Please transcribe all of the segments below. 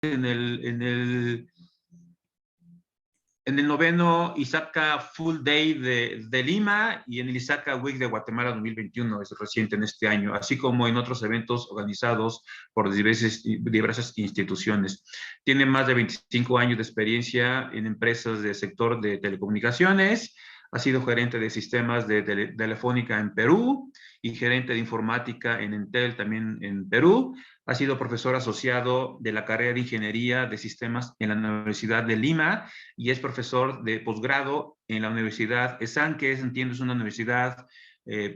en el noveno ISACA Full Day de Lima y en el ISACA Week de Guatemala 2021, es reciente en este año, así como en otros eventos organizados por diversas instituciones. Tiene más de 25 años de experiencia en empresas del sector de telecomunicaciones, ha sido gerente de sistemas de Telefónica en Perú y gerente de informática en Entel también en Perú. Ha sido profesor asociado de la carrera de Ingeniería de Sistemas en la Universidad de Lima y es profesor de posgrado en la Universidad ESAN, que entiendo es una universidad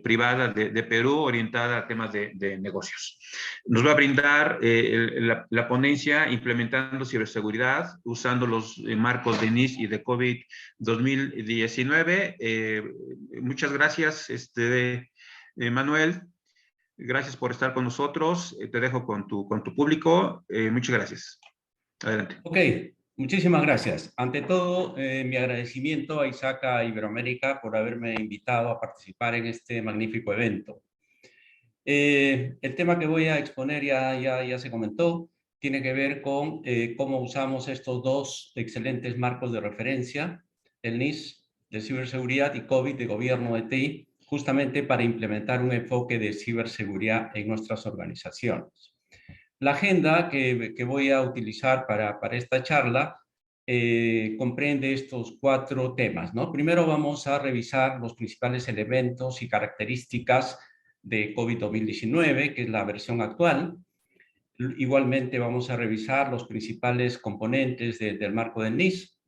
privada de Perú orientada a temas de negocios. Nos va a brindar la ponencia implementando ciberseguridad usando los marcos de NIS y de COVID 2019. Muchas gracias, Manuel. Gracias por estar con nosotros. Te dejo con tu público. Muchas gracias. Adelante. Ok, muchísimas gracias. Ante todo, mi agradecimiento a ISACA Iberoamérica por haberme invitado a participar en este magnífico evento. El tema que voy a exponer ya se comentó, tiene que ver con cómo usamos estos dos excelentes marcos de referencia, el NIS de ciberseguridad y COVID de gobierno de TI, justamente para implementar un enfoque de ciberseguridad en nuestras organizaciones. La agenda que voy a utilizar para esta charla comprende estos 4 temas, ¿no? Primero vamos a revisar los principales elementos y características de COVID 2019, que es la versión actual. Igualmente vamos a revisar los principales componentes del marco del NIS,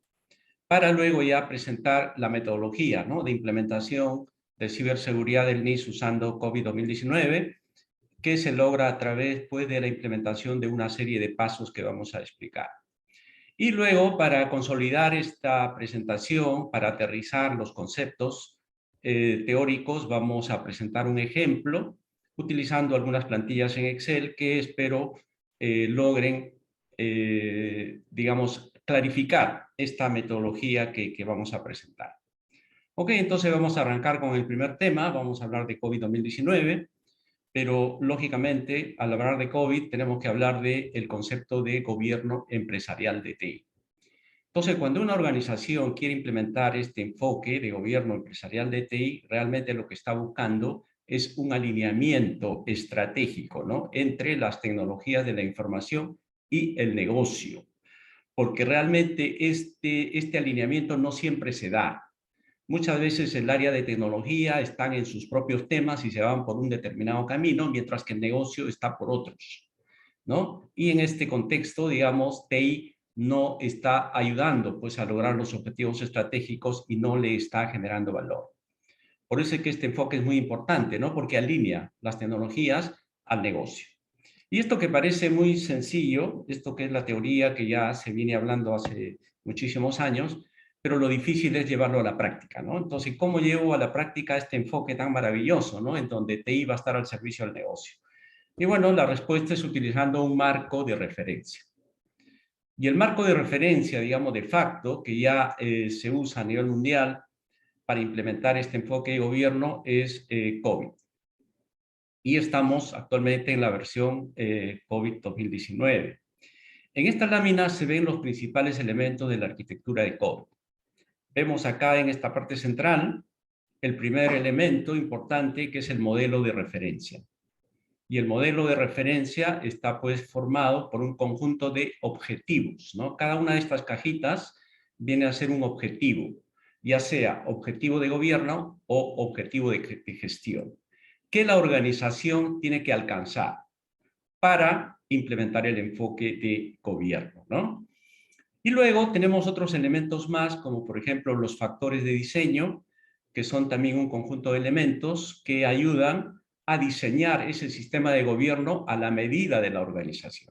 para luego ya presentar la metodología, ¿no?, de implementación de ciberseguridad del NIS usando COVID 2019, que se logra a través, pues, de la implementación de una serie de pasos que vamos a explicar. Y luego, para consolidar esta presentación, para aterrizar los conceptos teóricos, vamos a presentar un ejemplo utilizando algunas plantillas en Excel que espero logren, digamos, clarificar esta metodología que vamos a presentar. Ok, entonces vamos a arrancar con el primer tema. Vamos a hablar de COVID 2019. Pero, lógicamente, al hablar de COVID, tenemos que hablar del concepto de gobierno empresarial de TI. Entonces, cuando una organización quiere implementar este enfoque de gobierno empresarial de TI, realmente lo que está buscando es un alineamiento estratégico, ¿no?, entre las tecnologías de la información y el negocio. Porque realmente este alineamiento no siempre se da. Muchas veces el área de tecnología están en sus propios temas y se van por un determinado camino, mientras que el negocio está por otros, ¿no? Y en este contexto, digamos, TI no está ayudando, pues, a lograr los objetivos estratégicos y no le está generando valor. Por eso es que este enfoque es muy importante, ¿no?, porque alinea las tecnologías al negocio. Y esto que parece muy sencillo, esto que es la teoría que ya se viene hablando hace muchísimos años, pero lo difícil es llevarlo a la práctica, ¿no? Entonces, ¿cómo llevo a la práctica este enfoque tan maravilloso, ¿no?, en donde TI va a estar al servicio del negocio? Y bueno, la respuesta es utilizando un marco de referencia. Y el marco de referencia, digamos, de facto, que ya se usa a nivel mundial para implementar este enfoque de gobierno es COVID. Y estamos actualmente en la versión COVID 2019. En esta lámina se ven los principales elementos de la arquitectura de COVID. Vemos acá en esta parte central el primer elemento importante, que es el modelo de referencia. Y el modelo de referencia está, pues, formado por un conjunto de objetivos, ¿no? Cada una de estas cajitas viene a ser un objetivo, ya sea objetivo de gobierno o objetivo de gestión, que la organización tiene que alcanzar para implementar el enfoque de gobierno, ¿no? Y luego tenemos otros elementos más, como por ejemplo los factores de diseño, que son también un conjunto de elementos que ayudan a diseñar ese sistema de gobierno a la medida de la organización,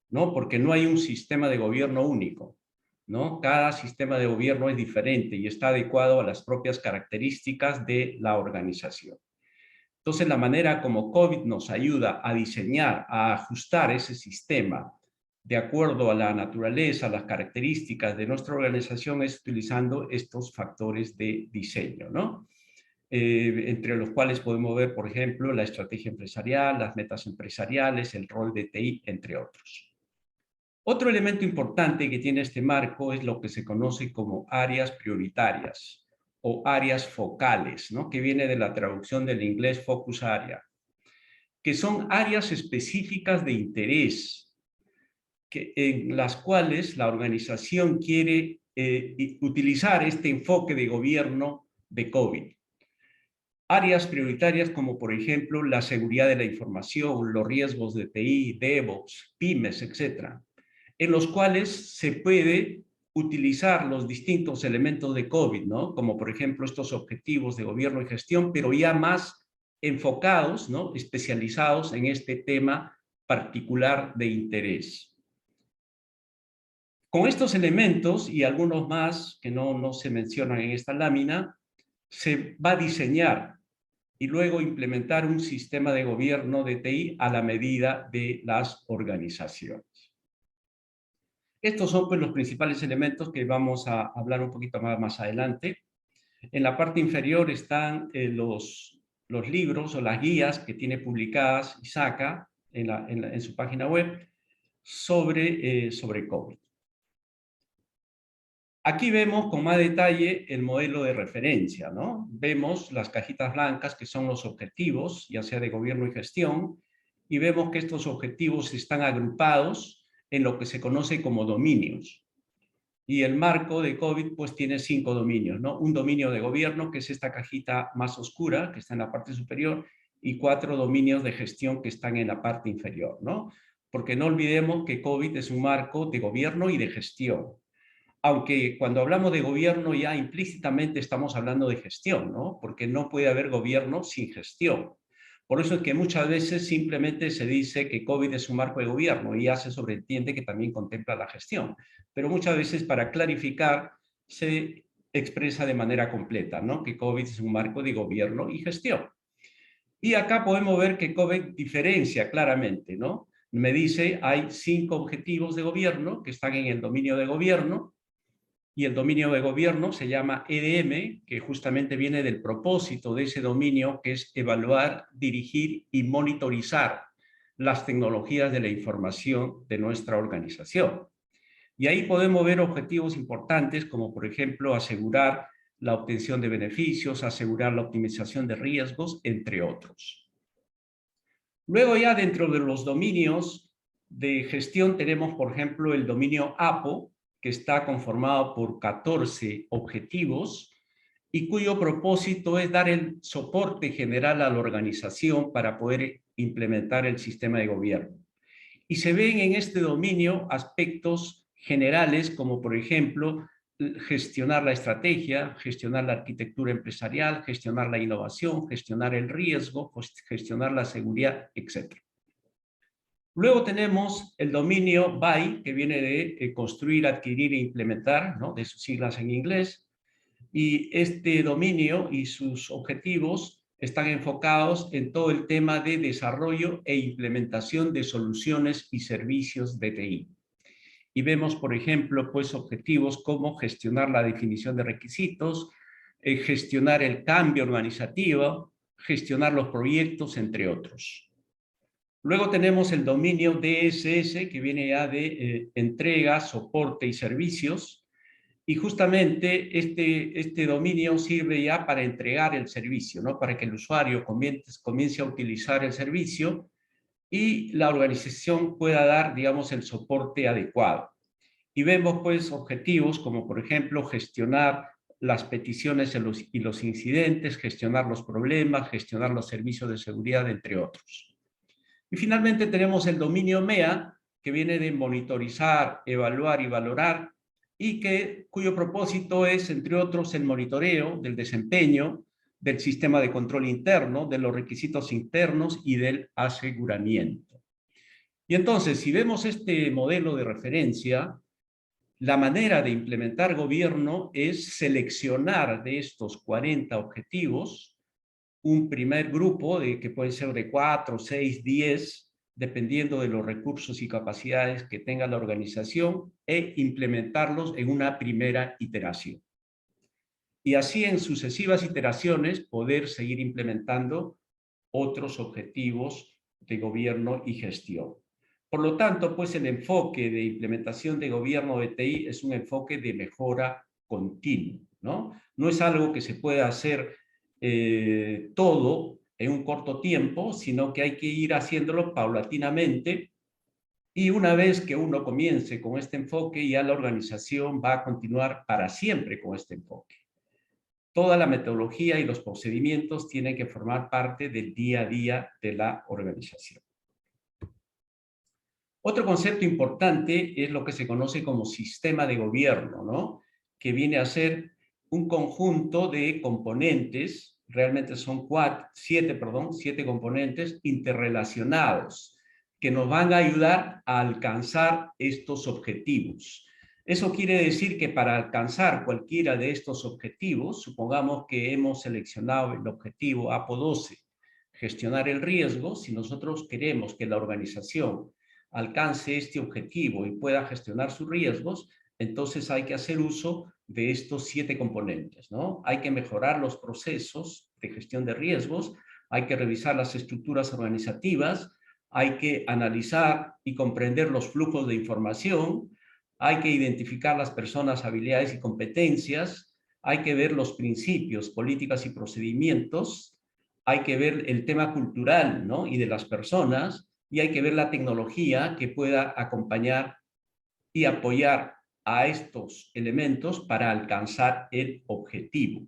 ¿no? Porque no hay un sistema de gobierno único, ¿no? Cada sistema de gobierno es diferente y está adecuado a las propias características de la organización. Entonces, la manera como COVID nos ayuda a diseñar, a ajustar ese sistema de acuerdo a la naturaleza, a las características de nuestra organización, es utilizando estos factores de diseño, ¿no? Entre los cuales podemos ver, por ejemplo, la estrategia empresarial, las metas empresariales, el rol de TI, entre otros. Otro elemento importante que tiene este marco es lo que se conoce como áreas prioritarias o áreas focales, ¿no? Que viene de la traducción del inglés focus area, que son áreas específicas de interés en las cuales la organización quiere utilizar este enfoque de gobierno de COVID. Áreas prioritarias como, por ejemplo, la seguridad de la información, los riesgos de TI, DevOps, pymes, etc., en los cuales se puede utilizar los distintos elementos de COVID, ¿no? Como, por ejemplo, estos objetivos de gobierno y gestión, pero ya más enfocados, ¿no? Especializados en este tema particular de interés. Con estos elementos y algunos más que no se mencionan en esta lámina, se va a diseñar y luego implementar un sistema de gobierno de TI a la medida de las organizaciones. Estos son pues los principales elementos que vamos a hablar un poquito más adelante. En la parte inferior están los libros o las guías que tiene publicadas ISACA en su página web sobre COVID. Aquí vemos con más detalle el modelo de referencia, ¿no? Vemos las cajitas blancas que son los objetivos, ya sea de gobierno y gestión, y vemos que estos objetivos están agrupados en lo que se conoce como dominios. Y el marco de COVID pues tiene 5 dominios, ¿no? Un dominio de gobierno, que es esta cajita más oscura, que está en la parte superior, y 4 dominios de gestión que están en la parte inferior, ¿no? Porque no olvidemos que COVID es un marco de gobierno y de gestión. Aunque cuando hablamos de gobierno ya implícitamente estamos hablando de gestión, ¿no? Porque no puede haber gobierno sin gestión. Por eso es que muchas veces simplemente se dice que COVID es un marco de gobierno y ya se sobreentiende que también contempla la gestión. Pero muchas veces para clarificar se expresa de manera completa, ¿no? Que COVID es un marco de gobierno y gestión. Y acá podemos ver que COVID diferencia claramente, ¿no? Me dice, hay 5 objetivos de gobierno que están en el dominio de gobierno, y el dominio de gobierno se llama EDM, que justamente viene del propósito de ese dominio, que es evaluar, dirigir y monitorizar las tecnologías de la información de nuestra organización. Y ahí podemos ver objetivos importantes como, por ejemplo, asegurar la obtención de beneficios, asegurar la optimización de riesgos, entre otros. Luego ya dentro de los dominios de gestión tenemos, por ejemplo, el dominio APO, que está conformado por 14 objetivos y cuyo propósito es dar el soporte general a la organización para poder implementar el sistema de gobierno. Y se ven en este dominio aspectos generales como, por ejemplo, gestionar la estrategia, gestionar la arquitectura empresarial, gestionar la innovación, gestionar el riesgo, gestionar la seguridad, etc. Luego tenemos el dominio BUY, que viene de construir, adquirir e implementar, ¿no? De sus siglas en inglés. Y este dominio y sus objetivos están enfocados en todo el tema de desarrollo e implementación de soluciones y servicios de TI. Y vemos, por ejemplo, pues objetivos como gestionar la definición de requisitos, gestionar el cambio organizativo, gestionar los proyectos, entre otros. Luego tenemos el dominio DSS, que viene ya de entrega, soporte y servicios. Y justamente este dominio sirve ya para entregar el servicio, ¿no? Para que el usuario comience a utilizar el servicio y la organización pueda dar, digamos, el soporte adecuado. Y vemos, pues, objetivos como, por ejemplo, gestionar las peticiones y los incidentes, gestionar los problemas, gestionar los servicios de seguridad, entre otros. Y finalmente tenemos el dominio MEA, que viene de monitorizar, evaluar y valorar, y cuyo propósito es, entre otros, el monitoreo del desempeño, del sistema de control interno, de los requisitos internos y del aseguramiento. Y entonces, si vemos este modelo de referencia, la manera de implementar gobierno es seleccionar de estos 40 objetivos un primer grupo que puede ser de 4, 6, 10, dependiendo de los recursos y capacidades que tenga la organización, e implementarlos en una primera iteración. Y así en sucesivas iteraciones poder seguir implementando otros objetivos de gobierno y gestión. Por lo tanto, pues el enfoque de implementación de gobierno de TI es un enfoque de mejora continua, ¿no? No es algo que se pueda hacer todo en un corto tiempo, sino que hay que ir haciéndolo paulatinamente, y una vez que uno comience con este enfoque, ya la organización va a continuar para siempre con este enfoque. Toda la metodología y los procedimientos tienen que formar parte del día a día de la organización. Otro concepto importante es lo que se conoce como sistema de gobierno, ¿no? Que viene a ser un conjunto de componentes, realmente son siete componentes interrelacionados, que nos van a ayudar a alcanzar estos objetivos. Eso quiere decir que para alcanzar cualquiera de estos objetivos, supongamos que hemos seleccionado el objetivo APO12, gestionar el riesgo. Si nosotros queremos que la organización alcance este objetivo y pueda gestionar sus riesgos, entonces hay que hacer uso de estos 7 componentes, ¿no? Hay que mejorar los procesos de gestión de riesgos, hay que revisar las estructuras organizativas, hay que analizar y comprender los flujos de información, hay que identificar las personas, habilidades y competencias, hay que ver los principios, políticas y procedimientos, hay que ver el tema cultural, ¿no? Y de las personas, y hay que ver la tecnología que pueda acompañar y apoyar a estos elementos para alcanzar el objetivo.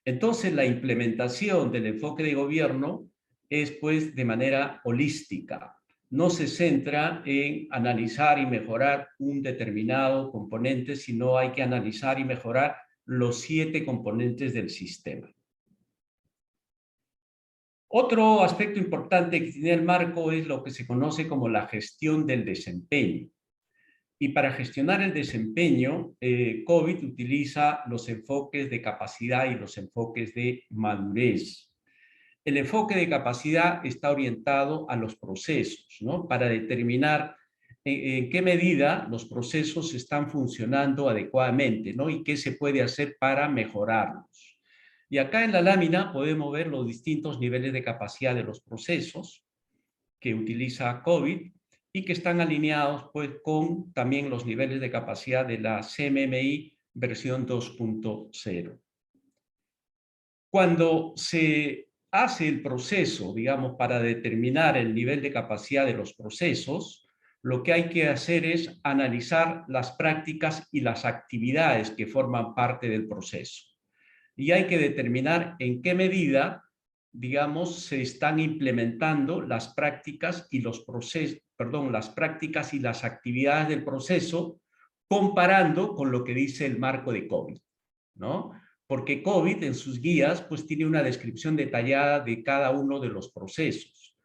Entonces, la implementación del enfoque de gobierno es pues de manera holística. No se centra en analizar y mejorar un determinado componente, sino hay que analizar y mejorar los 7 componentes del sistema. Otro aspecto importante que tiene el marco es lo que se conoce como la gestión del desempeño. Y para gestionar el desempeño, COVID utiliza los enfoques de capacidad y los enfoques de madurez. El enfoque de capacidad está orientado a los procesos, ¿no? Para determinar en qué medida los procesos están funcionando adecuadamente, ¿no? Y qué se puede hacer para mejorarlos. Y acá en la lámina podemos ver los distintos niveles de capacidad de los procesos que utiliza COVID y que están alineados pues con también los niveles de capacidad de la CMMI versión 2.0. Cuando se hace el proceso, digamos, para determinar el nivel de capacidad de los procesos, lo que hay que hacer es analizar las prácticas y las actividades que forman parte del proceso. Y hay que determinar en qué medida, digamos, se están implementando las prácticas y los procesos, las prácticas y las actividades del proceso, comparando con lo que dice el marco de COVID, ¿no? Porque COVID en sus guías pues tiene una descripción detallada de cada uno de los procesos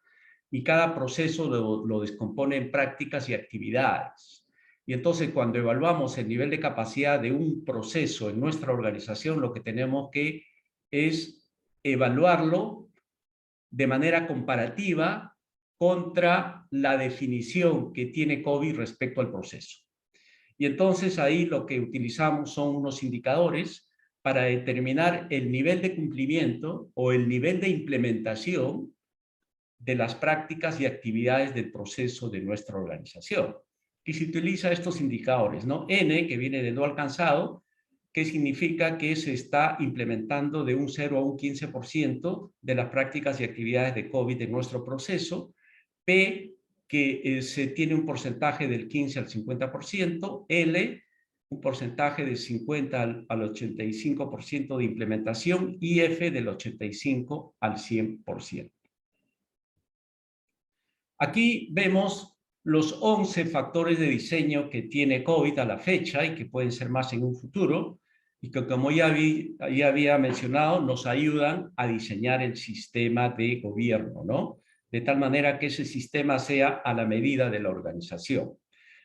y cada proceso lo descompone en prácticas y actividades. Y entonces cuando evaluamos el nivel de capacidad de un proceso en nuestra organización, lo que tenemos que es evaluarlo de manera comparativa contra la definición que tiene COVID respecto al proceso. Y entonces ahí lo que utilizamos son unos indicadores para determinar el nivel de cumplimiento o el nivel de implementación de las prácticas y actividades del proceso de nuestra organización. Y se utiliza estos indicadores, ¿no? N, que viene de no alcanzado, que significa que se está implementando de un 0 a un 15% de las prácticas y actividades de COVID en nuestro proceso. P, que se tiene un porcentaje del 15 al 50%. L, un porcentaje del 50 al 85% de implementación. Y F, del 85 al 100%. Aquí vemos los 11 factores de diseño que tiene COVID a la fecha y que pueden ser más en un futuro, y que, como ya había mencionado, nos ayudan a diseñar el sistema de gobierno, ¿no? De tal manera que ese sistema sea a la medida de la organización.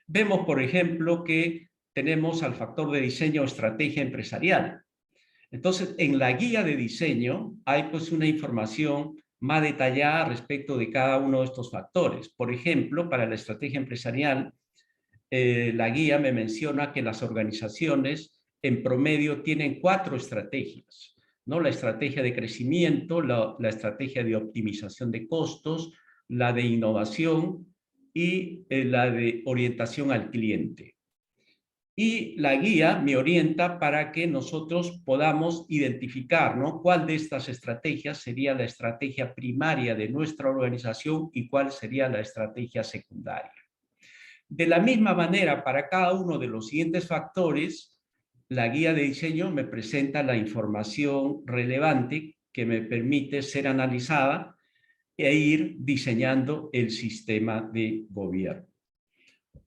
Vemos, por ejemplo, que tenemos al factor de diseño estrategia empresarial. Entonces, en la guía de diseño hay pues una información más detallada respecto de cada uno de estos factores. Por ejemplo, para la estrategia empresarial, la guía me menciona que las organizaciones en promedio tienen 4 estrategias, ¿no? La estrategia de crecimiento, la estrategia de optimización de costos, la de innovación y la de orientación al cliente. Y la guía me orienta para que nosotros podamos identificar, ¿no?, cuál de estas estrategias sería la estrategia primaria de nuestra organización y cuál sería la estrategia secundaria. De la misma manera, para cada uno de los siguientes factores, la guía de diseño me presenta la información relevante que me permite ser analizada e ir diseñando el sistema de gobierno.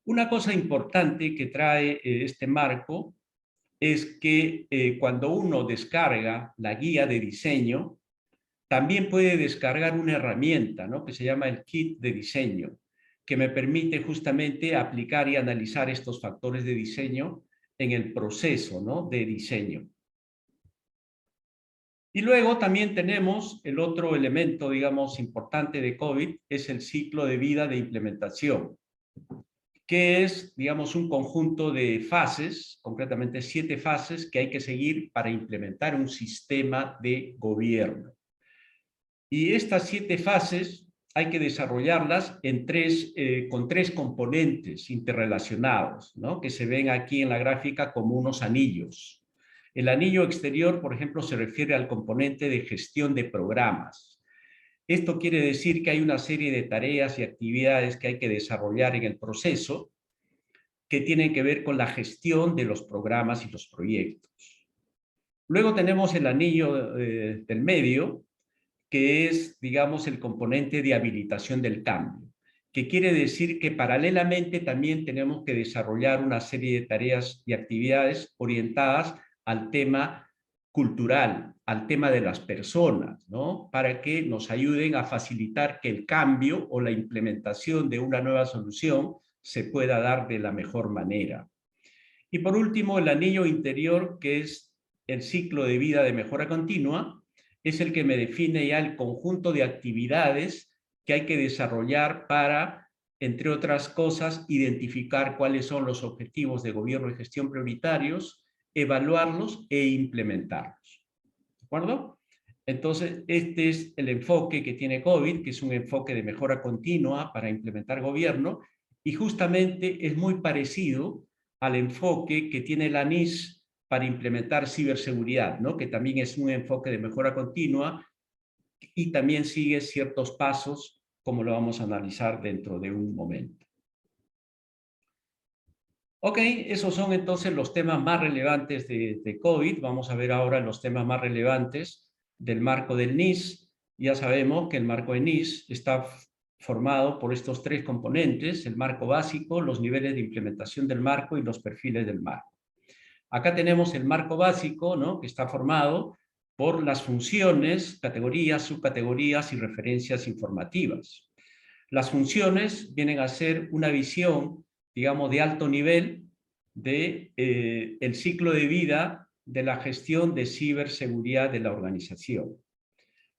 Una cosa importante que trae este marco es que cuando uno descarga la guía de diseño, también puede descargar una herramienta, ¿no?, que se llama el kit de diseño, que me permite justamente aplicar y analizar estos factores de diseño en el proceso, ¿no?, de diseño. Y luego también tenemos el otro elemento, digamos, importante de COVID, es el ciclo de vida de implementación, que es, digamos, un conjunto de fases, concretamente 7 fases que hay que seguir para implementar un sistema de gobierno. Y estas 7 fases hay que desarrollarlas en con 3 componentes interrelacionados, ¿no?, que se ven aquí en la gráfica como unos anillos. El anillo exterior, por ejemplo, se refiere al componente de gestión de programas. Esto quiere decir que hay una serie de tareas y actividades que hay que desarrollar en el proceso que tienen que ver con la gestión de los programas y los proyectos. Luego tenemos el anillo del medio, que es, digamos, el componente de habilitación del cambio, que quiere decir que paralelamente también tenemos que desarrollar una serie de tareas y actividades orientadas al tema cultural, al tema de las personas, ¿no?, para que nos ayuden a facilitar que el cambio o la implementación de una nueva solución se pueda dar de la mejor manera. Y por último, el anillo interior, que es el ciclo de vida de mejora continua, es el que me define ya el conjunto de actividades que hay que desarrollar para, entre otras cosas, identificar cuáles son los objetivos de gobierno y gestión prioritarios, evaluarlos e implementarlos. ¿De acuerdo? Entonces, este es el enfoque que tiene COVID, que es un enfoque de mejora continua para implementar gobierno, y justamente es muy parecido al enfoque que tiene la NIS para implementar ciberseguridad, ¿no?, que también es un enfoque de mejora continua y también sigue ciertos pasos, como lo vamos a analizar dentro de un momento. Ok, esos son entonces los temas más relevantes de COVID. Vamos a ver ahora los temas más relevantes del marco del NIS. Ya sabemos que el marco de NIS está formado por estos 3 componentes: el marco básico, los niveles de implementación del marco y los perfiles del marco. Acá tenemos el marco básico, ¿no?, que está formado por las funciones, categorías, subcategorías y referencias informativas. Las funciones vienen a ser una visión, digamos, de alto nivel de el ciclo de vida de la gestión de ciberseguridad de la organización.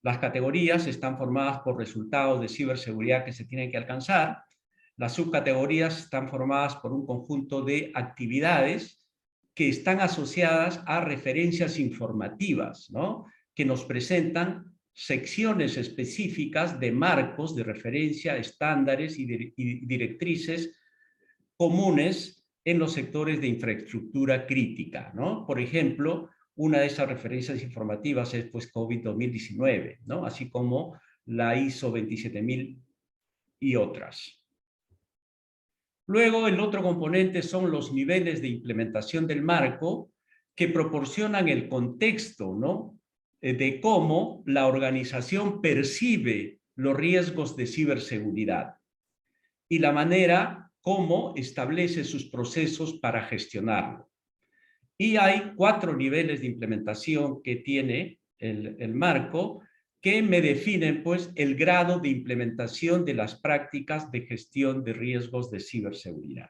Las categorías están formadas por resultados de ciberseguridad que se tienen que alcanzar. Las subcategorías están formadas por un conjunto de actividades que están asociadas a referencias informativas, ¿no?, que nos presentan secciones específicas de marcos de referencia, estándares y directrices comunes en los sectores de infraestructura crítica, ¿no? Por ejemplo, una de esas referencias informativas es, pues, COVID 2019, ¿no?, así como la ISO 27000 y otras. Luego, el otro componente son los niveles de implementación del marco, que proporcionan el contexto, ¿no?, de cómo la organización percibe los riesgos de ciberseguridad y la manera como establece sus procesos para gestionarlo. Y hay 4 niveles de implementación que tiene el marco, que me definen, pues, el grado de implementación de las prácticas de gestión de riesgos de ciberseguridad.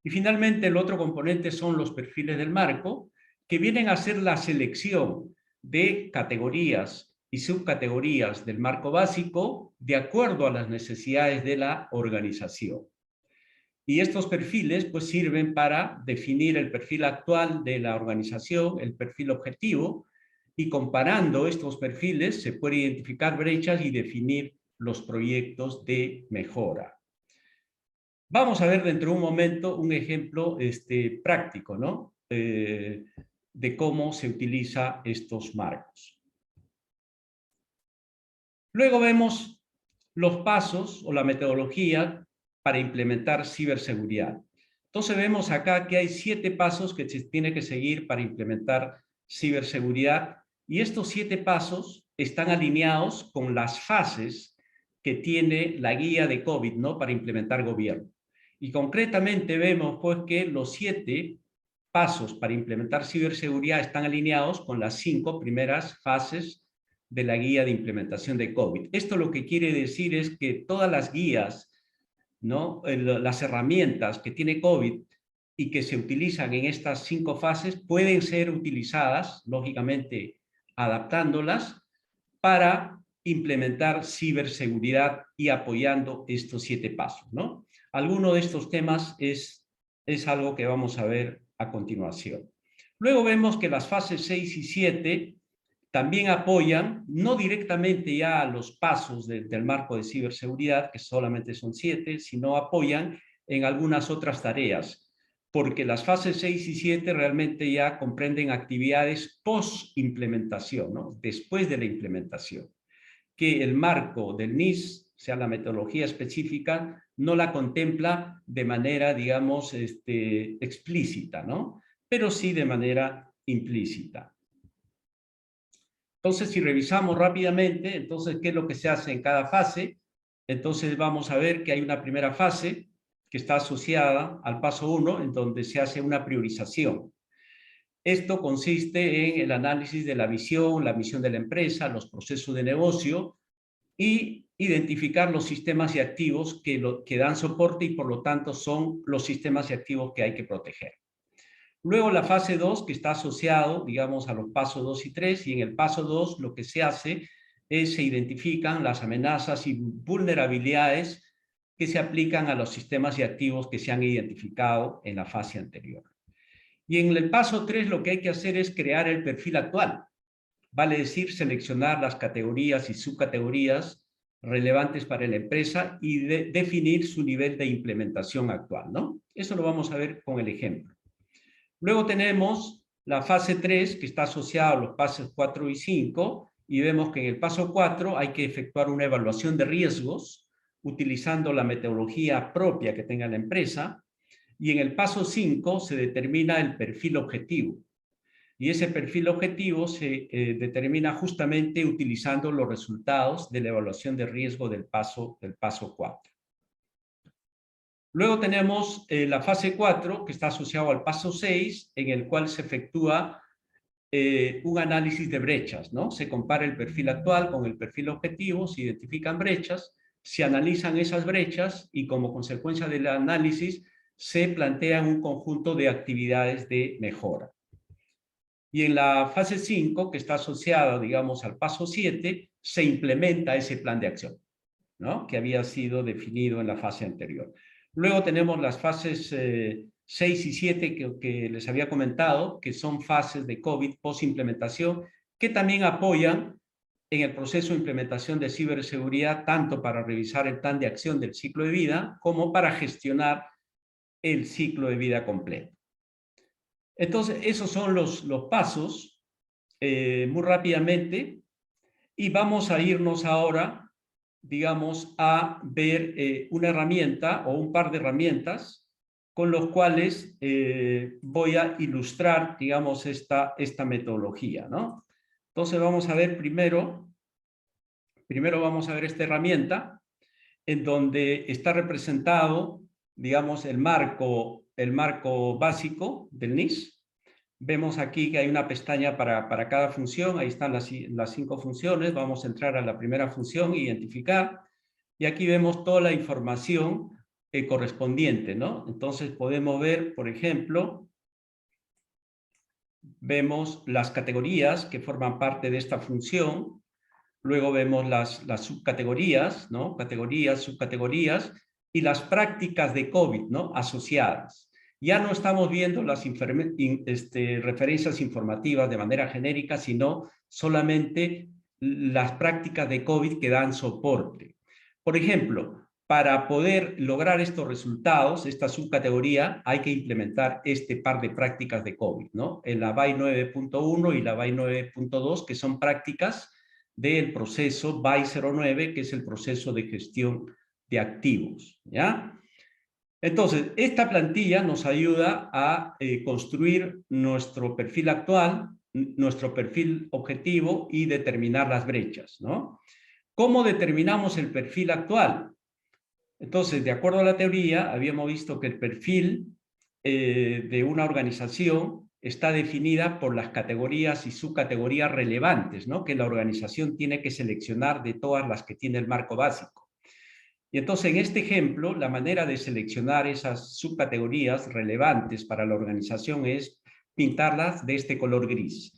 Y finalmente, el otro componente son los perfiles del marco, que vienen a ser la selección de categorías y subcategorías del marco básico de acuerdo a las necesidades de la organización. Y estos perfiles, pues, sirven para definir el perfil actual de la organización, el perfil objetivo, y comparando estos perfiles se puede identificar brechas y definir los proyectos de mejora, Vamos a ver dentro de un momento un ejemplo práctico, ¿no? De cómo se utiliza estos marcos. Luego vemos los pasos o la metodología para implementar ciberseguridad. Entonces vemos acá que hay 7 pasos que se tiene que seguir para implementar ciberseguridad, y estos 7 pasos están alineados con las fases que tiene la guía de COVID, ¿no? Para implementar gobierno. Y concretamente vemos pues que los 7 pasos para implementar ciberseguridad están alineados con las 5 primeras fases de la guía de implementación de COVID. Esto lo que quiere decir es que todas las guías, ¿no? Las herramientas que tiene COVID y que se utilizan en estas 5 fases pueden ser utilizadas, lógicamente adaptándolas, para implementar ciberseguridad y apoyando estos 7 pasos, ¿no? Alguno de estos temas es algo que vamos a ver a continuación. Luego vemos que las fases 6 y 7 también apoyan, no directamente ya a los pasos del marco de ciberseguridad, que solamente son 7, sino apoyan en algunas otras tareas, porque las fases 6 y 7 realmente ya comprenden actividades post-implementación, ¿no? Después de la implementación, que el marco del NIS, o sea, la metodología específica, no la contempla de manera, digamos, explícita, ¿no? Pero sí de manera implícita. Entonces, si revisamos rápidamente, entonces, ¿qué es lo que se hace en cada fase? Entonces, vamos a ver que hay una primera fase que está asociada al paso 1, en donde se hace una priorización. Esto consiste en el análisis de la misión de la empresa, los procesos de negocio y identificar los sistemas y activos que dan soporte y por lo tanto son los sistemas y activos que hay que proteger. Luego la fase 2, que está asociado, digamos, a los pasos 2 y 3, y en el paso 2 lo que se hace es se identifican las amenazas y vulnerabilidades que se aplican a los sistemas y activos que se han identificado en la fase anterior. Y en el paso 3 lo que hay que hacer es crear el perfil actual, vale decir seleccionar las categorías y subcategorías relevantes para la empresa y definir su nivel de implementación actual, ¿no? Eso lo vamos a ver con el ejemplo. Luego tenemos la fase 3, que está asociada a los pasos 4 y 5, y vemos que en el paso 4 hay que efectuar una evaluación de riesgos utilizando la metodología propia que tenga la empresa, y en el paso 5 se determina el perfil objetivo. Y ese perfil objetivo se determina justamente utilizando los resultados de la evaluación de riesgo del paso 4. Luego tenemos la fase 4, que está asociado al paso 6, en el cual se efectúa un análisis de brechas, ¿no? Se compara el perfil actual con el perfil objetivo, se identifican brechas, se analizan esas brechas y como consecuencia del análisis se plantean un conjunto de actividades de mejora. Y en la fase 5, que está asociada, digamos, al paso 7, se implementa ese plan de acción, ¿no? Que había sido definido en la fase anterior. Luego tenemos las fases 6 y 7 que les había comentado, que son fases de COVID post-implementación, que también apoyan en el proceso de implementación de ciberseguridad, tanto para revisar el plan de acción del ciclo de vida, como para gestionar el ciclo de vida completo. Entonces, esos son los pasos, muy rápidamente, y vamos a irnos ahora, digamos, a ver una herramienta o un par de herramientas con los cuales voy a ilustrar, digamos, esta metodología, ¿no? Entonces vamos a ver primero vamos a ver esta herramienta en donde está representado, digamos, el marco básico del NIS. Vemos aquí que hay una pestaña para cada función, ahí están las 5 funciones, vamos a entrar a la primera función, identificar, y aquí vemos toda la información correspondiente, ¿no? Entonces podemos ver, por ejemplo, vemos las categorías que forman parte de esta función, luego vemos las subcategorías, ¿no? Categorías, subcategorías, y las prácticas de COVID, ¿no? Asociadas. Ya no estamos viendo las referencias informativas de manera genérica, sino solamente las prácticas de COVID que dan soporte. Por ejemplo, para poder lograr estos resultados, esta subcategoría, hay que implementar este par de prácticas de COVID, ¿no? En la BAI 9.1 y la BAI 9.2, que son prácticas del proceso BAI 09, que es el proceso de gestión de activos, ¿ya? Entonces, esta plantilla nos ayuda a construir nuestro perfil actual, nuestro perfil objetivo y determinar las brechas, ¿no? ¿Cómo determinamos el perfil actual? Entonces, de acuerdo a la teoría, habíamos visto que el perfil de una organización está definida por las categorías y subcategorías relevantes, ¿no? Que la organización tiene que seleccionar de todas las que tiene el marco básico. Y entonces, en este ejemplo, la manera de seleccionar esas subcategorías relevantes para la organización es pintarlas de este color gris.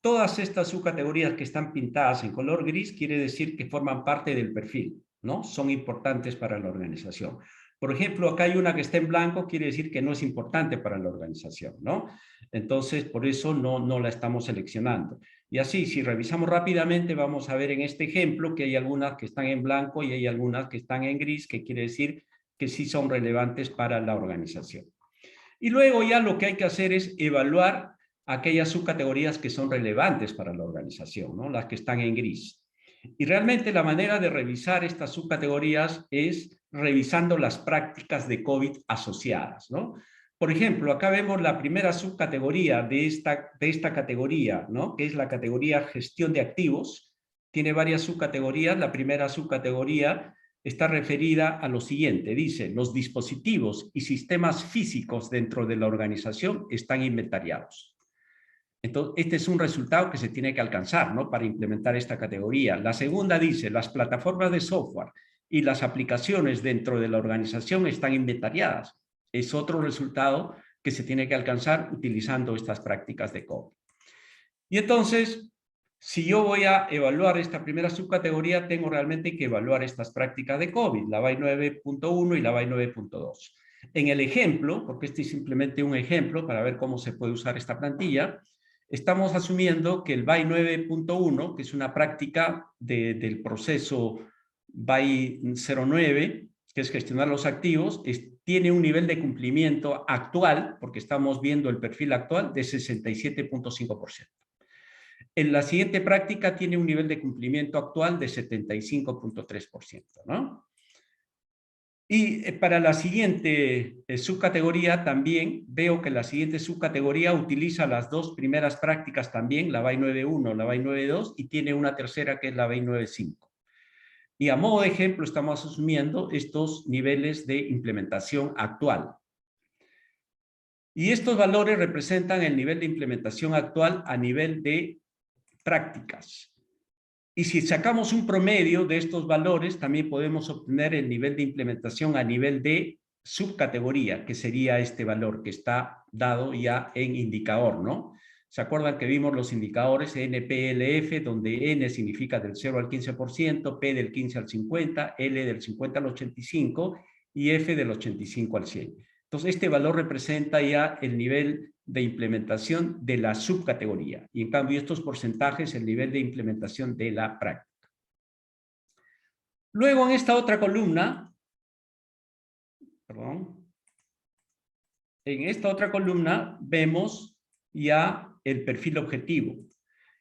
Todas estas subcategorías que están pintadas en color gris quiere decir que forman parte del perfil, ¿no? Son importantes para la organización. Por ejemplo, acá hay una que está en blanco, quiere decir que no es importante para la organización, ¿no? Entonces, por eso no la estamos seleccionando. Y así, si revisamos rápidamente, vamos a ver en este ejemplo que hay algunas que están en blanco y hay algunas que están en gris, que quiere decir que sí son relevantes para la organización. Y luego ya lo que hay que hacer es evaluar aquellas subcategorías que son relevantes para la organización, ¿no? Las que están en gris. Y realmente la manera de revisar estas subcategorías es revisando las prácticas de COVID asociadas, ¿no? Por ejemplo, acá vemos la primera subcategoría de esta categoría, ¿no? Que es la categoría gestión de activos. Tiene varias subcategorías. La primera subcategoría está referida a lo siguiente. Dice, los dispositivos y sistemas físicos dentro de la organización están inventariados. Entonces, este es un resultado que se tiene que alcanzar, ¿no? Para implementar esta categoría. La segunda dice, las plataformas de software y las aplicaciones dentro de la organización están inventariadas. Es otro resultado que se tiene que alcanzar utilizando estas prácticas de COVID. Y entonces, si yo voy a evaluar esta primera subcategoría, tengo realmente que evaluar estas prácticas de COVID, la BAI 9.1 y la BAI 9.2. En el ejemplo, porque este es simplemente un ejemplo para ver cómo se puede usar esta plantilla, estamos asumiendo que el BAI 9.1, que es una práctica del proceso BAI 09, que es gestionar los activos, tiene un nivel de cumplimiento actual, porque estamos viendo el perfil actual, de 67.5%. En la siguiente práctica tiene un nivel de cumplimiento actual de 75.3%, ¿no? Y para la siguiente subcategoría también veo que la siguiente subcategoría utiliza las dos primeras prácticas también, la BAI 9.1, la BAI 9.2, y tiene una tercera que es la BAI 9.5. Y a modo de ejemplo estamos asumiendo estos niveles de implementación actual. Y estos valores representan el nivel de implementación actual a nivel de prácticas. Y si sacamos un promedio de estos valores, también podemos obtener el nivel de implementación a nivel de subcategoría, que sería este valor que está dado ya en indicador, ¿no? ¿Se acuerdan que vimos los indicadores NPLF, donde N significa del 0 al 15%, P del 15 al 50, L del 50 al 85 y F del 85 al 100? Entonces, este valor representa ya el nivel de implementación de la subcategoría. Y en cambio, estos porcentajes, el nivel de implementación de la práctica. Luego, en esta otra columna, en esta otra columna vemos ya el perfil objetivo.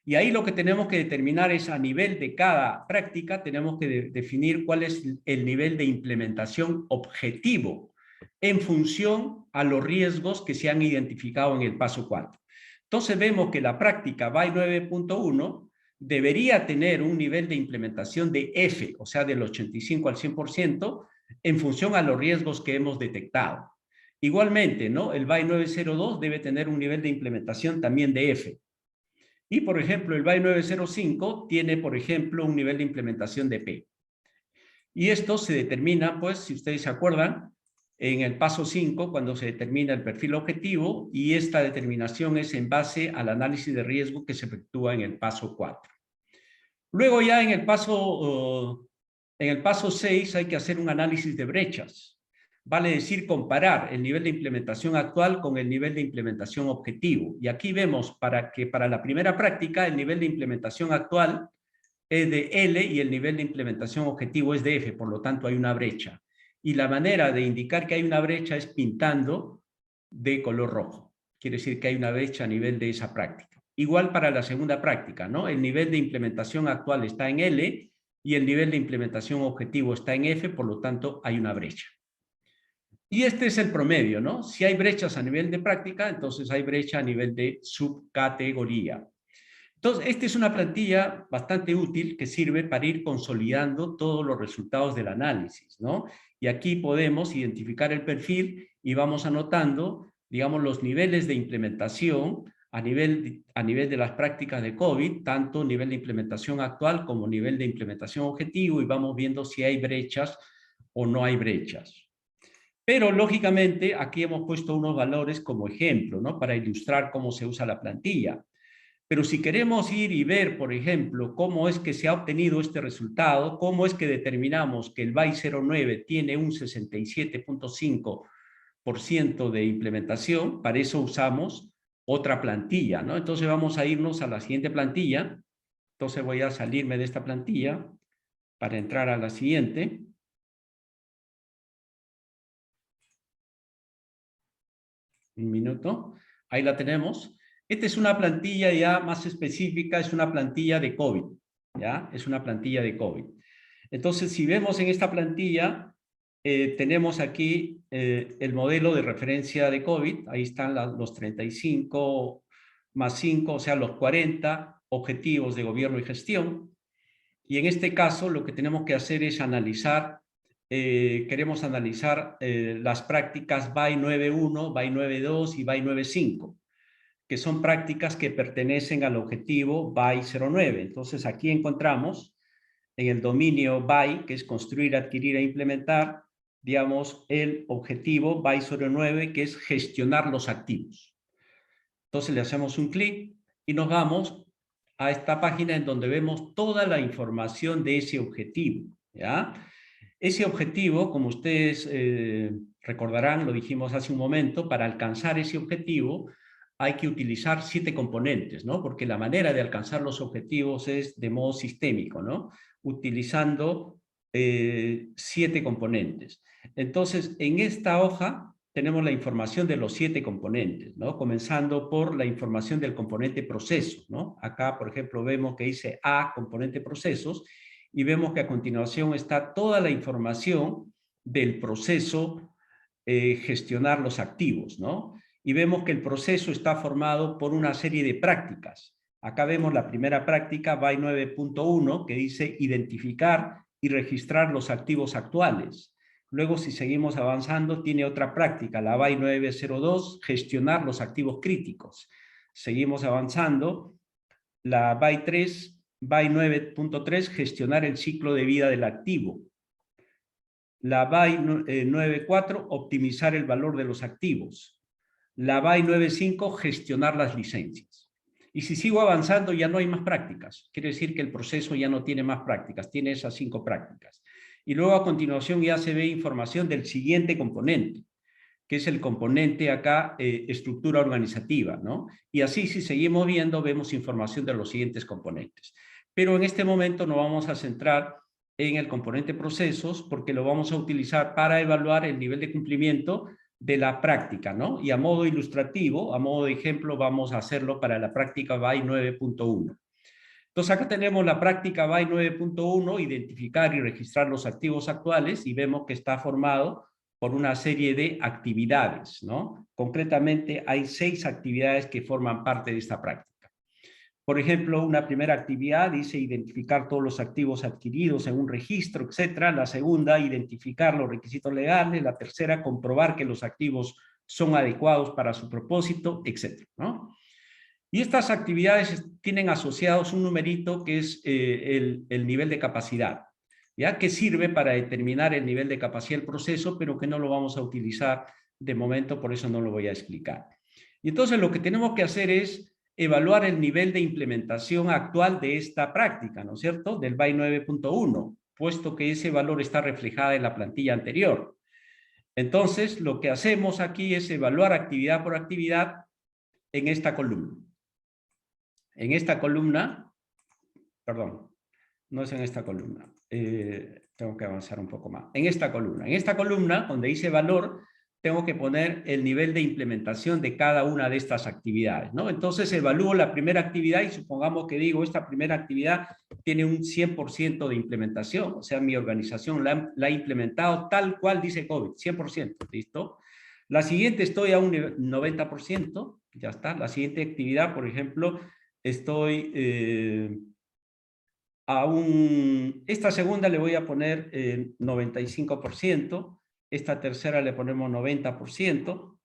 Y ahí lo que tenemos que determinar es a nivel de cada práctica, tenemos que definir cuál es el nivel de implementación objetivo en función a los riesgos que se han identificado en el paso 4. Entonces vemos que la práctica BAI 9.1 debería tener un nivel de implementación de F, o sea, del 85 al 100%, en función a los riesgos que hemos detectado. Igualmente, ¿no? El BAI 902 debe tener un nivel de implementación también de F. Y, por ejemplo, el BAI 905 tiene, por ejemplo, un nivel de implementación de P. Y esto se determina, pues, si ustedes se acuerdan, en el paso 5, cuando se determina el perfil objetivo, y esta determinación es en base al análisis de riesgo que se efectúa en el paso 4. Luego ya en el paso 6 hay que hacer un análisis de brechas. Vale decir, comparar el nivel de implementación actual con el nivel de implementación objetivo. Y aquí vemos que para la primera práctica el nivel de implementación actual es de L y el nivel de implementación objetivo es de F, por lo tanto hay una brecha. y la manera de indicar que hay una brecha es pintando de color rojo. Quiere decir que hay una brecha a nivel de esa práctica. Igual para la segunda práctica, ¿no? El nivel de implementación actual está en L y el nivel de implementación objetivo está en F, por lo tanto hay una brecha. Y este es el promedio, ¿no? Si hay brechas a nivel de práctica, entonces hay brecha a nivel de subcategoría. Entonces, esta es una plantilla bastante útil que sirve para ir consolidando todos los resultados del análisis, ¿no? Y aquí podemos identificar el perfil y vamos anotando, digamos, los niveles de implementación a nivel de las prácticas de COVID, tanto nivel de implementación actual como nivel de implementación objetivo, y vamos viendo si hay brechas o no hay brechas. Pero, lógicamente, aquí hemos puesto unos valores como ejemplo, ¿no? Para ilustrar cómo se usa la plantilla. Pero si queremos ir y ver, por ejemplo, cómo es que se ha obtenido este resultado, cómo es que determinamos que el BAI 09 tiene un 67.5% de implementación, para eso usamos otra plantilla, ¿no? Entonces vamos a irnos a la siguiente plantilla. Entonces voy a salirme de esta plantilla para entrar a la siguiente. Un minuto. Ahí la tenemos. Esta es una plantilla ya más específica, es una plantilla de COVID, ¿ya? Es una plantilla de COVID. Entonces, si vemos en esta plantilla, tenemos aquí el modelo de referencia de COVID. Ahí están los 35 más 5, o sea, los 40 objetivos de gobierno y gestión. Y en este caso, lo que tenemos que hacer es analizar, queremos analizar las prácticas BAI 9.1, BAI 9.2 y BAI 9.5, que son prácticas que pertenecen al objetivo BAI 09. Entonces, aquí encontramos en el dominio BAI, que es construir, adquirir e implementar, digamos, el objetivo BAI 09, que es gestionar los activos. Entonces, le hacemos un clic y nos vamos a esta página en donde vemos toda la información de ese objetivo, ¿ya? Ese objetivo, como ustedes recordarán, lo dijimos hace un momento, para alcanzar ese objetivo hay que utilizar 7 componentes, ¿no? Porque la manera de alcanzar los objetivos es de modo sistémico, ¿no? Utilizando 7 componentes. Entonces, en esta hoja tenemos la información de los 7 componentes, ¿no? Comenzando por la información del componente proceso, ¿no? Acá, por ejemplo, vemos que dice A, componente procesos, y vemos que a continuación está toda la información del proceso gestionar los activos, ¿no? Y vemos que el proceso está formado por una serie de prácticas. Acá vemos la primera práctica, BAI 9.1, que dice identificar y registrar los activos actuales. Luego, si seguimos avanzando, tiene otra práctica, la BAI 9.02, gestionar los activos críticos. Seguimos avanzando, la BAI 9.3, gestionar el ciclo de vida del activo. La BAI 9.4, optimizar el valor de los activos. La BAI 9.5, gestionar las licencias. Y si sigo avanzando, ya no hay más prácticas. Quiere decir que el proceso ya no tiene más prácticas, tiene esas 5 prácticas. Y luego a continuación ya se ve información del siguiente componente, que es el componente acá, estructura organizativa, ¿no? Y así, si seguimos viendo, vemos información de los siguientes componentes. Pero en este momento nos vamos a centrar en el componente procesos, porque lo vamos a utilizar para evaluar el nivel de cumplimiento de la práctica, ¿no? Y a modo ilustrativo, a modo de ejemplo, vamos a hacerlo para la práctica BAI 9.1. Entonces, acá tenemos la práctica BAI 9.1, identificar y registrar los activos actuales, y vemos que está formado por una serie de actividades, ¿no? Concretamente, hay 6 actividades que forman parte de esta práctica. Por ejemplo, una primera actividad dice identificar todos los activos adquiridos en un registro, etcétera. La segunda, identificar los requisitos legales. La tercera, comprobar que los activos son adecuados para su propósito, etcétera, ¿no? Y estas actividades tienen asociados un numerito que es el nivel de capacidad, ¿ya? Que sirve para determinar el nivel de capacidad del proceso, pero que no lo vamos a utilizar de momento, por eso no lo voy a explicar. Y entonces lo que tenemos que hacer es evaluar el nivel de implementación actual de esta práctica, ¿no es cierto? Del BAI 9.1, puesto que ese valor está reflejado en la plantilla anterior. Entonces, lo que hacemos aquí es evaluar actividad por actividad en esta columna. En esta columna, perdón, no es en esta columna. Tengo que avanzar un poco más. En esta columna, donde dice valor, tengo que poner el nivel de implementación de cada una de estas actividades, ¿no? Entonces evalúo la primera actividad y supongamos que digo, esta primera actividad tiene un 100% de implementación, o sea, mi organización la ha implementado tal cual dice COVID, 100%, ¿listo? La siguiente estoy a un 90%, ya está. La siguiente actividad, por ejemplo, estoy esta segunda le voy a poner 95%, esta tercera le ponemos 90%,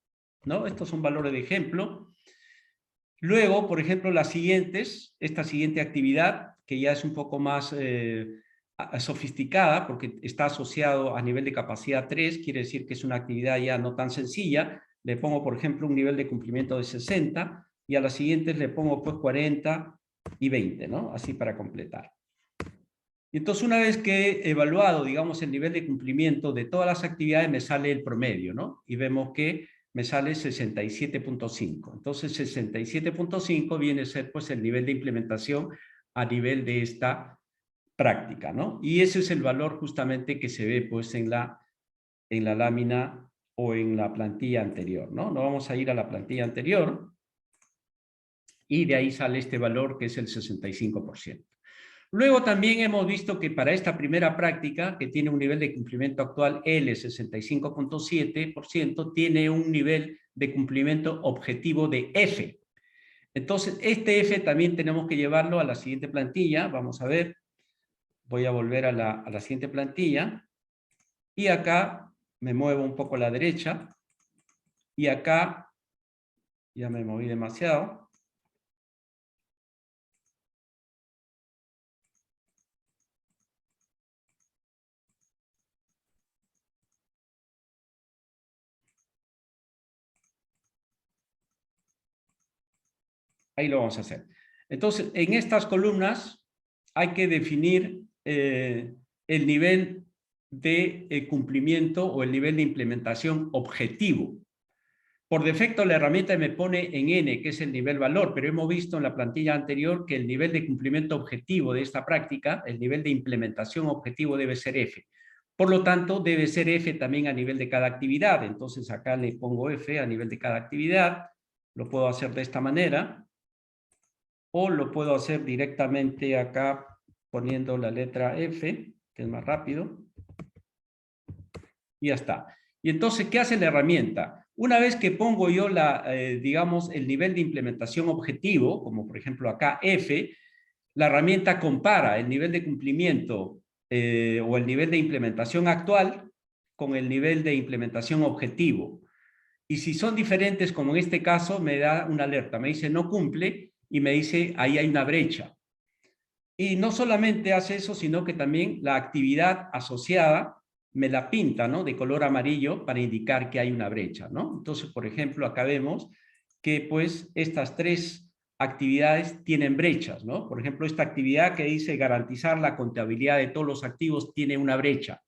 ¿no? Estos son valores de ejemplo. Luego, por ejemplo, esta siguiente actividad, que ya es un poco más sofisticada, porque está asociado a nivel de capacidad 3, quiere decir que es una actividad ya no tan sencilla. Le pongo, por ejemplo, un nivel de cumplimiento de 60, y a las siguientes le pongo pues 40 y 20, ¿no? Así para completar. Y entonces, una vez que he evaluado, digamos, el nivel de cumplimiento de todas las actividades, me sale el promedio, ¿no? Y vemos que me sale 67.5. Entonces, 67.5 viene a ser, pues, el nivel de implementación a nivel de esta práctica, ¿no? Y ese es el valor justamente que se ve, pues, en la lámina o en la plantilla anterior, ¿no? Nos vamos a ir a la plantilla anterior y de ahí sale este valor que es el 65%. Luego también hemos visto que para esta primera práctica, que tiene un nivel de cumplimiento actual L, 65.7%, tiene un nivel de cumplimiento objetivo de F. Entonces, este F también tenemos que llevarlo a la siguiente plantilla. Vamos a ver. Voy a volver a la siguiente plantilla. Y acá me muevo un poco a la derecha. Y acá, ya me moví demasiado. Ahí lo vamos a hacer. Entonces, en estas columnas hay que definir el nivel de cumplimiento o el nivel de implementación objetivo. Por defecto, la herramienta me pone en N, que es el nivel valor, pero hemos visto en la plantilla anterior que el nivel de cumplimiento objetivo de esta práctica, el nivel de implementación objetivo debe ser F. Por lo tanto, debe ser F también a nivel de cada actividad. Entonces, acá le pongo F a nivel de cada actividad. Lo puedo hacer de esta manera. O lo puedo hacer directamente acá poniendo la letra F, que es más rápido. Y ya está. Y entonces, ¿qué hace la herramienta? Una vez que pongo yo digamos, el nivel de implementación objetivo, como por ejemplo acá F, la herramienta compara el nivel de cumplimiento o el nivel de implementación actual con el nivel de implementación objetivo. Y si son diferentes, como en este caso, me da una alerta. Me dice no cumple y me dice ahí hay una brecha. Y no solamente hace eso, sino que también la actividad asociada me la pinta, ¿no? De color amarillo para indicar que hay una brecha, ¿no? Entonces, por ejemplo, acá vemos que pues estas tres actividades tienen brechas, ¿no? Por ejemplo, esta actividad que dice garantizar la contabilidad de todos los activos tiene una brecha.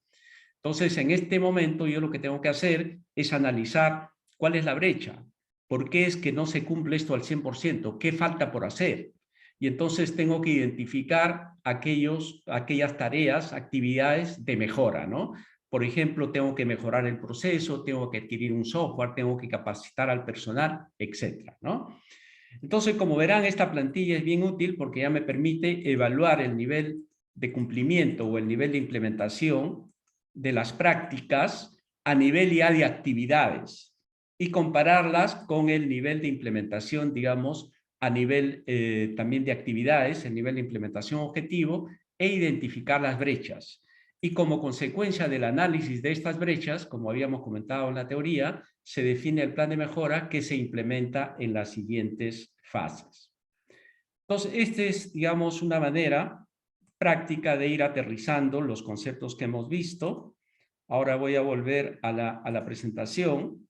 Entonces, en este momento yo lo que tengo que hacer es analizar cuál es la brecha, por qué es que no se cumple esto al 100%, qué falta por hacer. Y entonces tengo que identificar aquellas tareas, actividades de mejora, ¿no? Por ejemplo, tengo que mejorar el proceso, tengo que adquirir un software, tengo que capacitar al personal, etcétera, ¿no? Entonces, como verán, esta plantilla es bien útil porque ya me permite evaluar el nivel de cumplimiento o el nivel de implementación de las prácticas a nivel ya de actividades y compararlas con el nivel de implementación, digamos, a nivel también de actividades, el nivel de implementación objetivo, e identificar las brechas. Y como consecuencia del análisis de estas brechas, como habíamos comentado en la teoría, se define el plan de mejora que se implementa en las siguientes fases. Entonces, esta es, digamos, una manera práctica de ir aterrizando los conceptos que hemos visto. Ahora voy a volver a la presentación,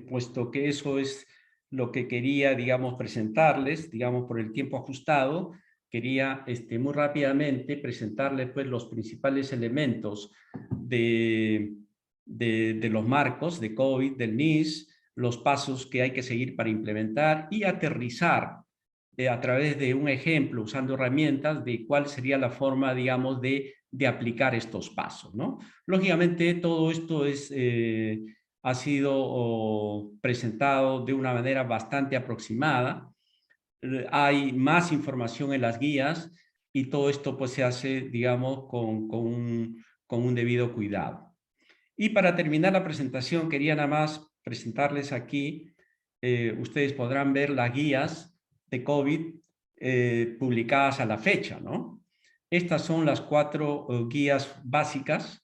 puesto que eso es lo que quería, digamos, presentarles, digamos, por el tiempo ajustado. Quería muy rápidamente presentarles pues, los principales elementos de los marcos de COVID, del NIS, los pasos que hay que seguir para implementar y aterrizar a través de un ejemplo, usando herramientas, de cuál sería la forma, digamos, de de aplicar estos pasos, ¿no? Lógicamente, todo esto ha sido presentado de una manera bastante aproximada. Hay más información en las guías y todo esto pues se hace, digamos, con un debido cuidado. Y para terminar la presentación, quería nada más presentarles aquí, ustedes podrán ver las guías de COVID publicadas a la fecha, ¿no? Estas son las 4 guías básicas.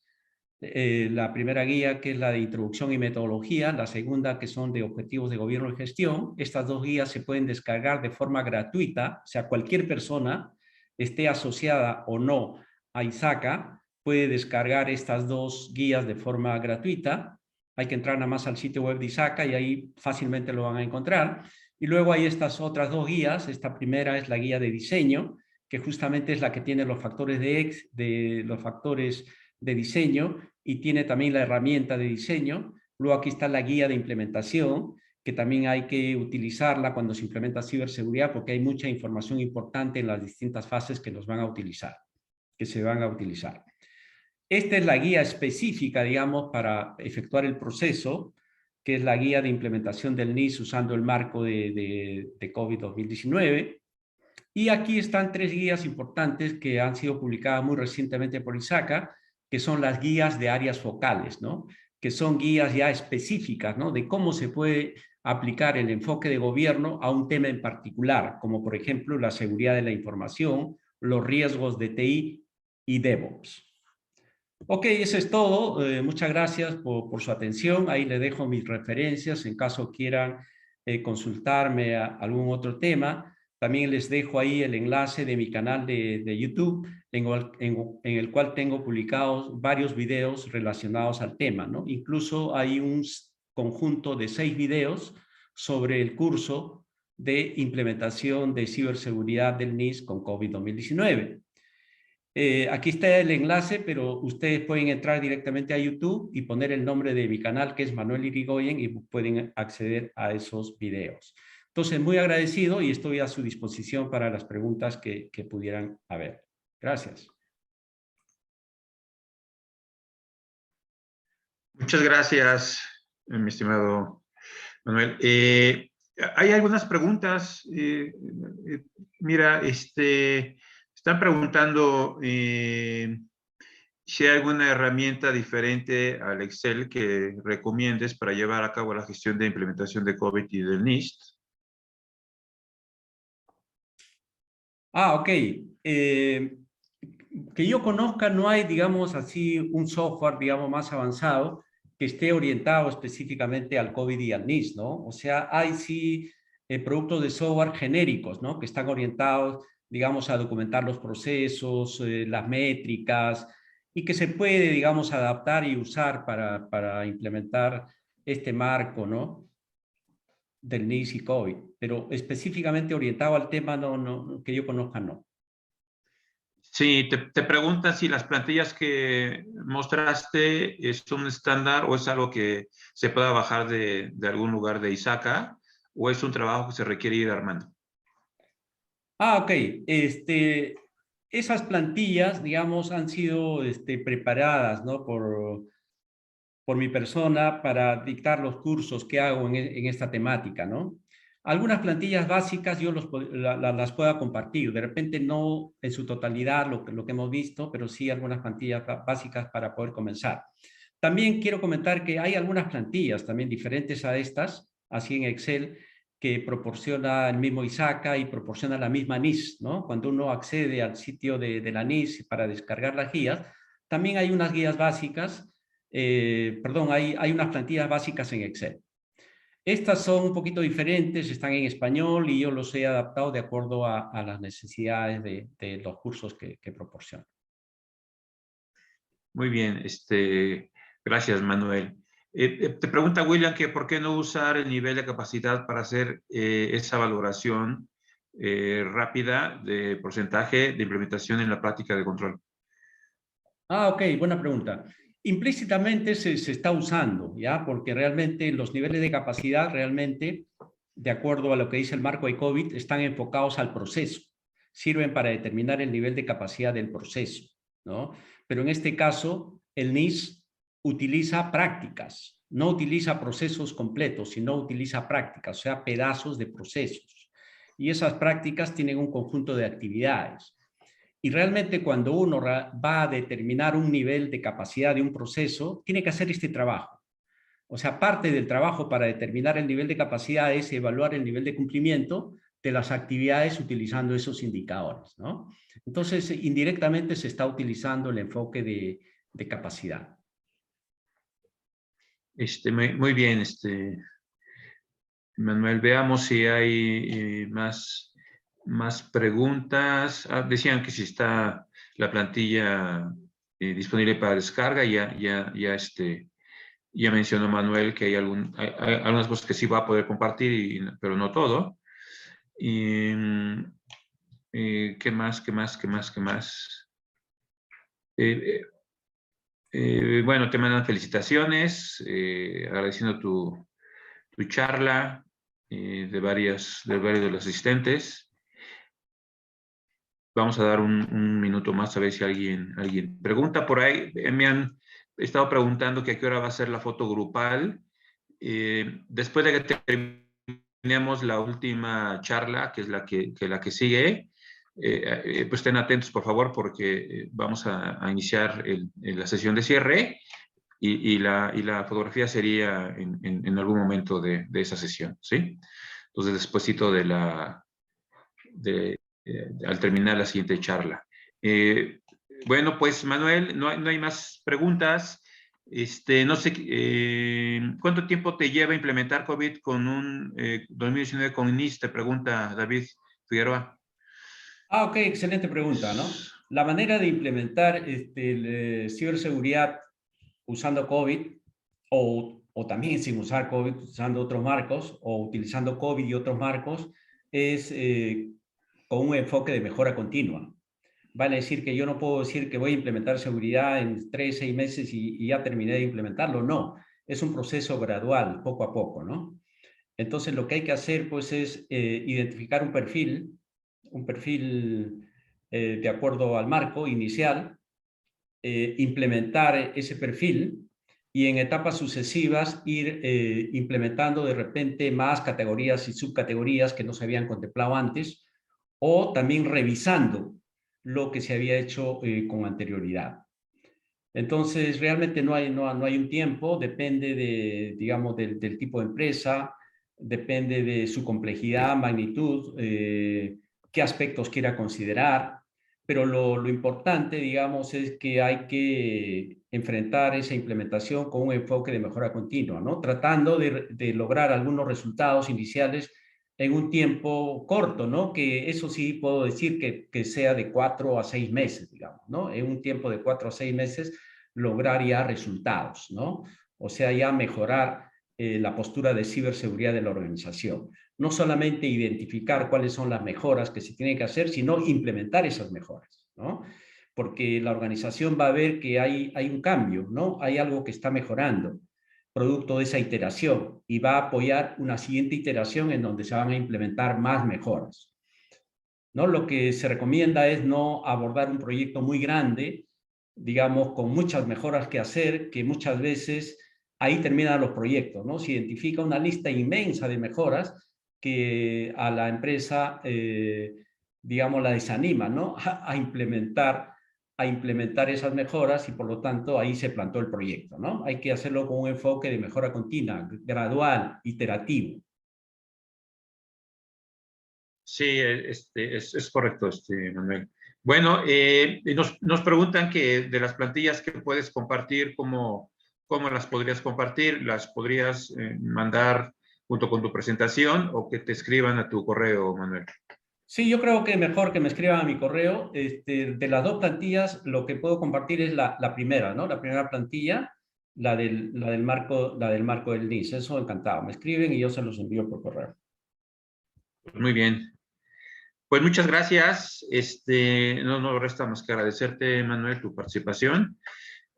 La primera guía, que es la de introducción y metodología, la segunda, que son de objetivos de gobierno y gestión. Estas 2 guías se pueden descargar de forma gratuita, o sea, cualquier persona, esté asociada o no a ISACA, puede descargar estas 2 guías de forma gratuita. Hay que entrar nada más al sitio web de ISACA y ahí fácilmente lo van a encontrar. Y luego hay estas otras 2 guías. Esta primera es la guía de diseño, que justamente es la que tiene los factores de diseño y tiene también la herramienta de diseño. Luego aquí está la guía de implementación, que también hay que utilizarla cuando se implementa ciberseguridad, porque hay mucha información importante en las distintas fases que se van a utilizar. Esta es la guía específica, digamos, para efectuar el proceso, que es la guía de implementación del NIS usando el marco de COVID 2019. Y aquí están 3 guías importantes que han sido publicadas muy recientemente por ISACA, que son las guías de áreas focales, ¿no? Que son guías ya específicas, ¿no? De cómo se puede aplicar el enfoque de gobierno a un tema en particular, como por ejemplo la seguridad de la información, los riesgos de TI y DevOps. Ok, eso es todo. Muchas gracias por su atención. Ahí le dejo mis referencias en caso quieran consultarme a algún otro tema. También les dejo ahí el enlace de mi canal de YouTube, en el cual tengo publicados varios videos relacionados al tema, ¿no? Incluso hay un conjunto de 6 videos sobre el curso de implementación de ciberseguridad del NIS con COVID 2019. Aquí está el enlace, pero ustedes pueden entrar directamente a YouTube y poner el nombre de mi canal, que es Manuel Irigoyen, y pueden acceder a esos videos. Entonces, muy agradecido y estoy a su disposición para las preguntas que pudieran haber. Gracias. Muchas gracias, mi estimado Manuel. Hay algunas preguntas. Mira, están preguntando si hay alguna herramienta diferente al Excel que recomiendes para llevar a cabo la gestión de implementación de COVID y del NIST. Ok. Que yo conozca, no hay, digamos así, un software, digamos, más avanzado que esté orientado específicamente al COVID y al NIST, ¿no? O sea, hay sí productos de software genéricos, ¿no? Que están orientados, digamos, a documentar los procesos, las métricas, y que se puede, digamos, adaptar y usar para implementar este marco, ¿no? Del NIST y COVID, pero específicamente orientado al tema, que yo conozca, no. Sí, te preguntan si las plantillas que mostraste es un estándar o es algo que se pueda bajar de algún lugar de ISACA o es un trabajo que se requiere ir armando. Ok. Esas plantillas, digamos, han sido preparadas, ¿no? por mi persona para dictar los cursos que hago en esta temática, ¿no? Algunas plantillas básicas yo las puedo compartir, de repente no en su totalidad lo que hemos visto, pero sí algunas plantillas básicas para poder comenzar. También quiero comentar que hay algunas plantillas también diferentes a estas, así en Excel, que proporciona el mismo ISACA y proporciona la misma NIS, ¿no? Cuando uno accede al sitio de la NIS para descargar las guías, también hay unas guías básicas, hay unas plantillas básicas en Excel. Estas son un poquito diferentes, están en español y yo los he adaptado de acuerdo a las necesidades de los cursos que proporciono. Muy bien, gracias, Manuel. Te pregunta William que por qué no usar el nivel de capacidad para hacer esa valoración rápida de porcentaje de implementación en la práctica de control. Ok, buena pregunta. Implícitamente se está usando, ¿ya? Porque realmente los niveles de capacidad realmente, de acuerdo a lo que dice el marco de COVID, están enfocados al proceso. Sirven para determinar el nivel de capacidad del proceso, ¿no? pero en este caso el NIS utiliza prácticas, no utiliza procesos completos, sino utiliza prácticas, o sea, pedazos de procesos. Y esas prácticas tienen un conjunto de actividades. Y realmente cuando uno va a determinar un nivel de capacidad de un proceso, tiene que hacer este trabajo. O sea, parte del trabajo para determinar el nivel de capacidad es evaluar el nivel de cumplimiento de las actividades utilizando esos indicadores, ¿no? Entonces, indirectamente se está utilizando el enfoque de capacidad. Muy bien, Manuel, veamos si hay más preguntas. Decían que si está la plantilla disponible para descarga, ya mencionó Manuel que hay algunas cosas que sí va a poder compartir, pero no todo. Y, ¿qué más? Eh, bueno, te mandan felicitaciones, agradeciendo tu charla de varios de los asistentes. Vamos a dar un minuto más a ver si alguien pregunta por ahí. Me han estado preguntando que a qué hora va a ser la foto grupal. Después de que terminemos la última charla, que es la que sigue, pues estén atentos, por favor, porque vamos a iniciar la sesión de cierre y la fotografía sería en algún momento de esa sesión, ¿sí? Entonces, despuésito al terminar la siguiente charla. Bueno, pues Manuel, no hay más preguntas. No sé, ¿cuánto tiempo te lleva implementar COVID con un 2019 con NIS? Te pregunta David Figueroa. Ok, excelente pregunta, ¿no? La manera de implementar ciberseguridad usando COVID o también sin usar COVID, usando otros marcos o utilizando COVID y otros marcos es con un enfoque de mejora continua. Vale decir que yo no puedo decir que voy a implementar seguridad en 3, 6 meses y ya terminé de implementarlo. No, es un proceso gradual, poco a poco, ¿no? Entonces lo que hay que hacer pues es identificar un perfil de acuerdo al marco inicial, implementar ese perfil y en etapas sucesivas ir implementando de repente más categorías y subcategorías que no se habían contemplado antes, o también revisando lo que se había hecho con anterioridad. Entonces, realmente no hay un tiempo, depende digamos, del tipo de empresa, depende de su complejidad, magnitud, qué aspectos quiera considerar, pero lo importante, digamos, es que hay que enfrentar esa implementación con un enfoque de mejora continua, ¿no? Tratando de lograr algunos resultados iniciales en un tiempo corto, ¿no? Que eso sí puedo decir que sea de 4 a 6 meses, digamos, ¿no? En un tiempo de 4 a 6 meses lograr ya resultados, ¿no? O sea, ya mejorar la postura de ciberseguridad de la organización. No solamente identificar cuáles son las mejoras que se tienen que hacer, sino implementar esas mejoras, ¿no? Porque la organización va a ver que hay un cambio, ¿no? Hay algo que está mejorando, producto de esa iteración, y va a apoyar una siguiente iteración en donde se van a implementar más mejoras, ¿no? Lo que se recomienda es no abordar un proyecto muy grande, digamos, con muchas mejoras que hacer, que muchas veces ahí terminan los proyectos, ¿no? Se identifica una lista inmensa de mejoras que a la empresa, digamos, la desanima, ¿no? A implementar esas mejoras y por lo tanto ahí se plantó el proyecto, ¿no? Hay que hacerlo con un enfoque de mejora continua, gradual, iterativo. Sí, es correcto, Manuel. Bueno, nos preguntan que de las plantillas que puedes compartir, ¿cómo las podrías compartir? ¿Las podrías mandar junto con tu presentación o que te escriban a tu correo, Manuel? Sí, yo creo que mejor que me escriban a mi correo. De las dos plantillas, lo que puedo compartir es la primera, ¿no? La primera plantilla, la del marco del NIS. Eso encantado. Me escriben y yo se los envío por correo. Muy bien. Pues muchas gracias. No nos resta más que agradecerte, Manuel, tu participación.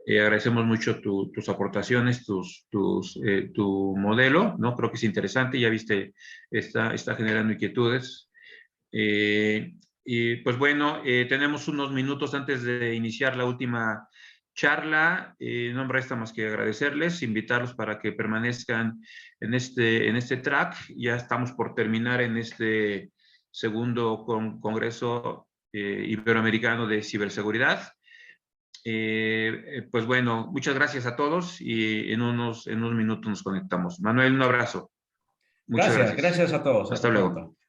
Agradecemos mucho tus aportaciones, tu modelo, ¿no? Creo que es interesante, ya viste, está generando inquietudes. Y pues bueno, tenemos unos minutos antes de iniciar la última charla. No me resta más que agradecerles, invitarlos para que permanezcan en este track. Ya estamos por terminar en este segundo Congreso Iberoamericano de Ciberseguridad. Pues bueno, muchas gracias a todos y en unos minutos nos conectamos. Manuel, un abrazo. Muchas Gracias, gracias. gracias a todos. Hasta Hasta luego. pronto.